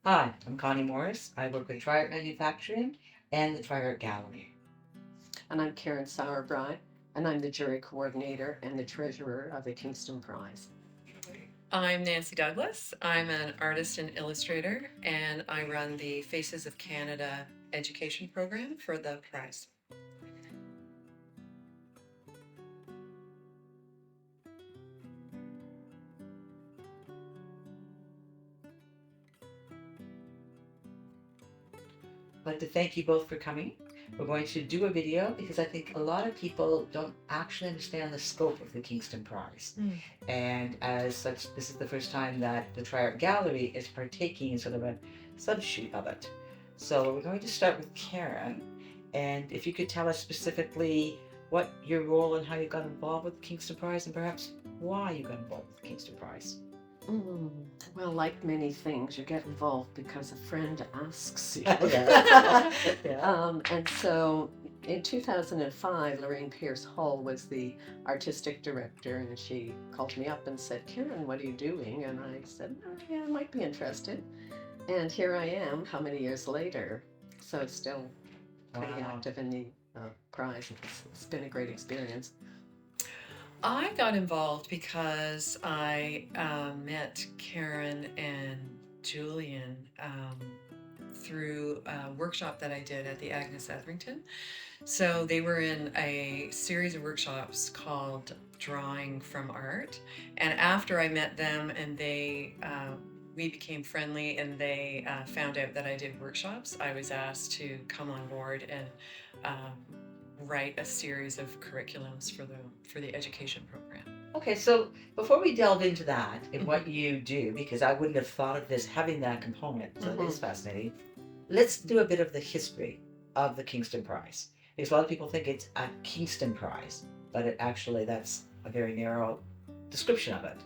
Hi, I'm Connie Morris. I work with Triart Manufacturing and the Triart Gallery. And I'm Karen Sauerbrei, and I'm the jury coordinator and the treasurer of the Kingston Prize. I'm Nancy Douglas. I'm an artist and illustrator, and I run the Faces of Canada education program for the prize. I'd like to thank you both for coming. We're going to do a video because I think a lot of people don't actually understand the scope of the Kingston Prize. Mm. And as such, this is the first time that the Triart Gallery is partaking in sort of a subshoot of it. So we're going to start with Karen. And if you could tell us specifically what your role and how you got involved with the Kingston Prize and perhaps why you got involved with the Kingston Prize. Mm, well, like many things, you get involved because a friend asks you. Yeah. And so in 2005, Lorraine Pierce Hall was the artistic director, and she called me up and said, Karen, what are you doing? And I said, oh, yeah, I might be interested. And here I am, how many years later? So still pretty Wow. active in the prize. It's been a great experience. I got involved because I met Karen and Julian through a workshop that I did at the Agnes Etherington. So they were in a series of workshops called Drawing from Art. And after I met them and we became friendly and they found out that I did workshops, I was asked to come on board and write a series of curriculums for the education program. Okay, so before we delve into that and what you do, because I wouldn't have thought of this having that component, so it is fascinating, let's do a bit of the history of the Kingston Prize. Because a lot of people think it's a Kingston Prize, but that's a very narrow description of it.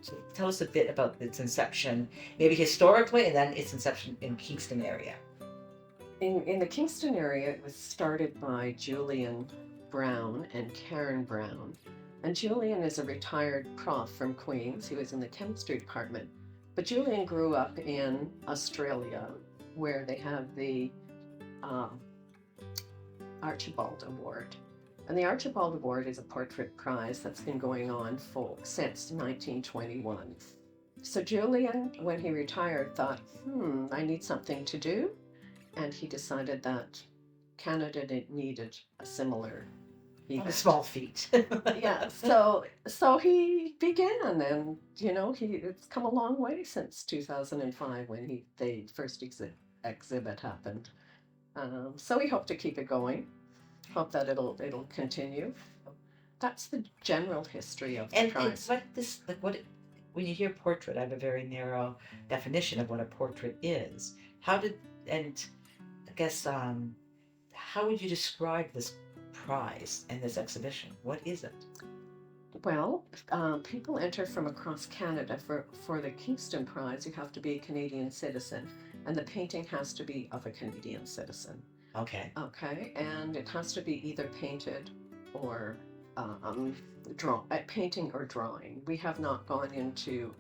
So tell us a bit about its inception, maybe historically, and then its inception in Kingston area. In the Kingston area, it was started by Julian Brown and Karen Brown. And Julian is a retired prof from Queen's. He was in the chemistry department. But Julian grew up in Australia, where they have the um, Archibald Award. And the Archibald Award is a portrait prize that's been going on since 1921. So Julian, when he retired, thought, I need something to do. And he decided that Canada needed a similar A small feat. yeah, so he began, and it's come a long way since 2005 when the first exhibit happened. So we hope to keep it going. Hope that it'll continue. That's the general history of the And prize. when you hear portrait, I have a very narrow definition of what a portrait is. And I guess how would you describe this prize and this exhibition? What is it? Well, people enter from across Canada for the Kingston Prize. You have to be a Canadian citizen, and the painting has to be of a Canadian citizen. Okay. Okay, and it has to be either painted or painting or drawing. We have not gone into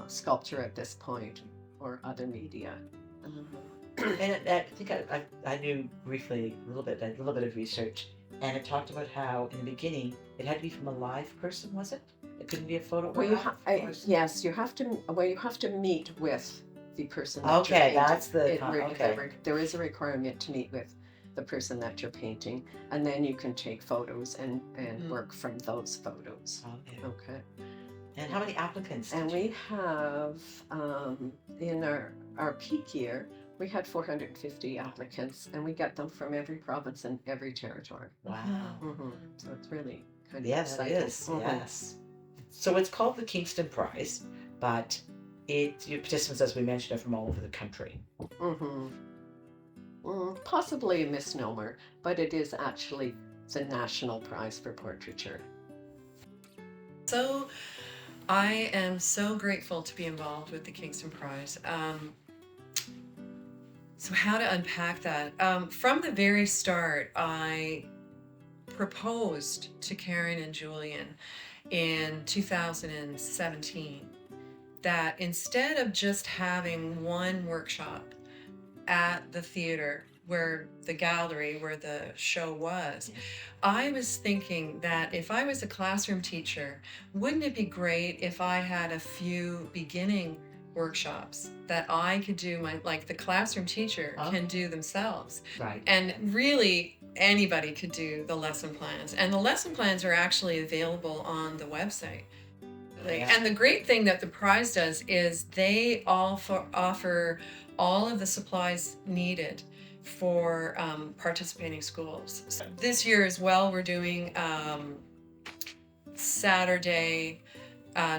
sculpture at this point or other media. And I think I knew briefly a little bit, I did a little bit of research, and it talked about how in the beginning it had to be from a live person, was it? It couldn't be a photograph? Yes, you have to meet with the person that Okay, you're painting. that's okay. There is a requirement to meet with the person that you're painting, and then you can take photos and work from those photos. Okay. Okay. And how many applicants? And we have, in our peak year, we had 450 applicants, and we get them from every province and every territory. Wow. So it's really kind of Yes, exciting. it is. Yes. So it's called the Kingston Prize, but your participants, as we mentioned, are from all over the country. Possibly a misnomer, but it is actually the National Prize for Portraiture. So I am so grateful to be involved with the Kingston Prize. So how to unpack that? From the very start, I proposed to Karen and Julian in 2017 that instead of just having one workshop at the theater where the gallery where the show was, I was thinking that if I was a classroom teacher, wouldn't it be great if I had a few beginning workshops that I could do like the classroom teacher can do themselves. Right. And really anybody could do the lesson plans. And the lesson plans are actually available on the website. And the great thing that the prize does is they offer all of the supplies needed for participating schools. So this year as well, we're doing Saturday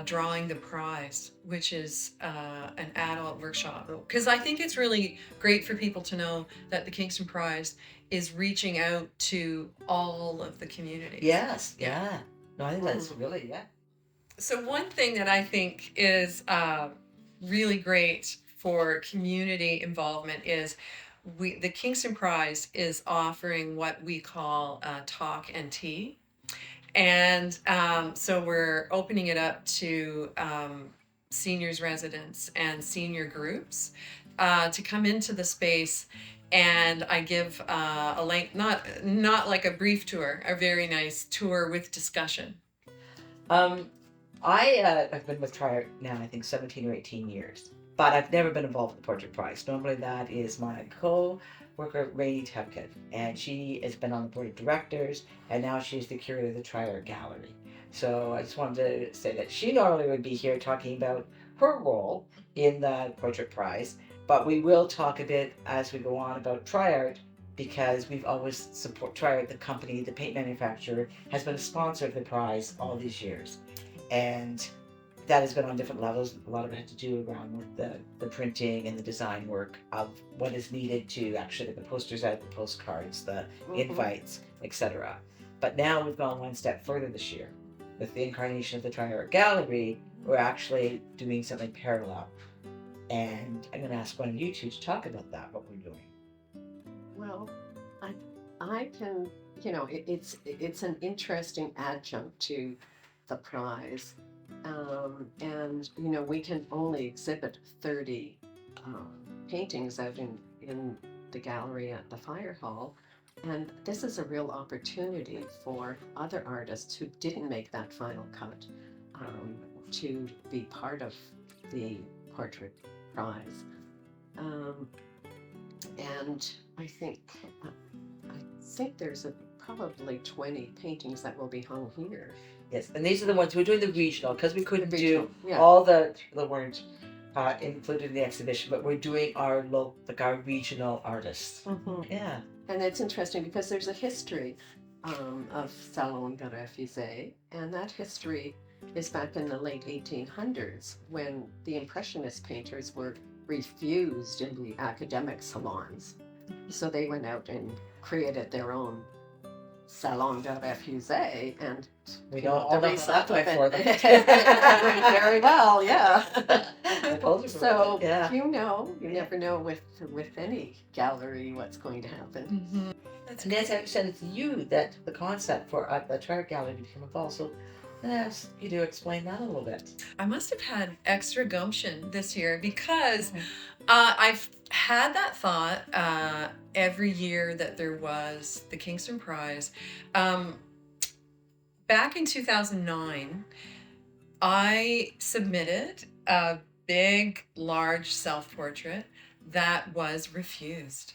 drawing the prize, which is an adult workshop. Because I think it's really great for people to know that the Kingston Prize is reaching out to all of the communities. Yes, yeah. No, I think that's really, So one thing that I think is really great for community involvement is the Kingston Prize is offering what we call talk and tea. And so we're opening it up to seniors residents and senior groups to come into the space. And I give a link, not like a brief tour, a very nice tour with discussion. I've been with Triart now, I think 17 or 18 years, but I've never been involved with the Portrait Prize. Normally that is my co-worker, Rainey Tepkin, and she has been on the board of directors, and now she's the curator of the Triart Gallery. So I just wanted to say that she normally would be here talking about her role in the Portrait Prize, but we will talk a bit as we go on about Triart, because we've always supported Triart, the company, the paint manufacturer, has been a sponsor of the prize all these years. And that has been on different levels. A lot of it had to do around with the printing and the design work of what is needed to actually get the posters out, the postcards, the invites, etc. But now we've gone one step further this year. With the incarnation of the Triart Gallery, we're actually doing something parallel. And I'm going to ask one of you two to talk about that, what we're doing. Well, I can, it's an interesting adjunct to the prize, and we can only exhibit 30 paintings out in the gallery at the fire hall, and this is a real opportunity for other artists who didn't make that final cut to be part of the Portrait Prize, and I think there's probably 20 paintings that will be hung here. Yes, and these are the ones we're doing the regional, because we couldn't do all the weren't included in the exhibition, but we're doing our regional artists. Yeah, and it's interesting because there's a history of Salon de Refusé, and that history is back in the late 1800s when the Impressionist painters were refused in the academic salons, so they went out and created their own Salon de Refusé, and we don't all know that way for them. Very well, yeah. So yeah. you never know with any gallery what's going to happen. And as I said, it's you that the concept for the Triart Gallery became involved. So I'm going to ask you to explain that a little bit. I must have had extra gumption this year because I've had that thought every year that there was the Kingston Prize. Back in 2009, I submitted a big, large self-portrait that was refused.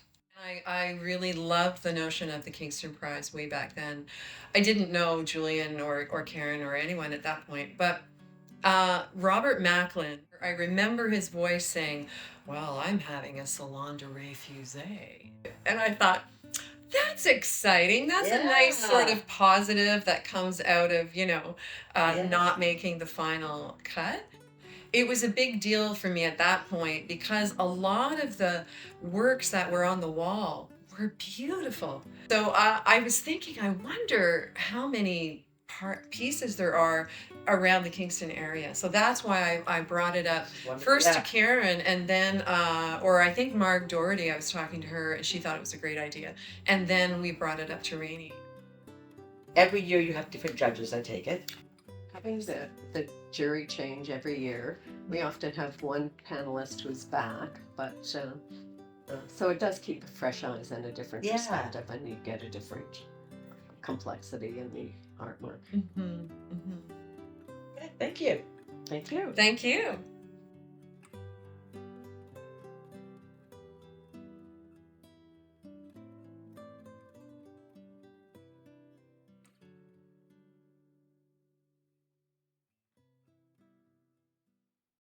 I really loved the notion of the Kingston Prize way back then. I didn't know Julian or Karen or anyone at that point, but Robert Macklin, I remember his voice saying, well, I'm having a Salon de Refusé. And I thought, that's exciting. That's a nice sort of positive that comes out of, not making the final cut. It was a big deal for me at that point because a lot of the works that were on the wall were beautiful. So I was thinking, I wonder how many pieces there are around the Kingston area. So that's why I brought it up first to Karen, and then, or I think Marg Doherty, I was talking to her and she thought it was a great idea. And then we brought it up to Rainey. Every year you have different judges, I take it. Having the jury change every year. We often have one panelist who's back, but so it does keep fresh eyes and a different Yeah. perspective, and you get a different complexity in the artwork. Mm-hmm. Mm-hmm. Okay, thank you. Thank you. Thank you.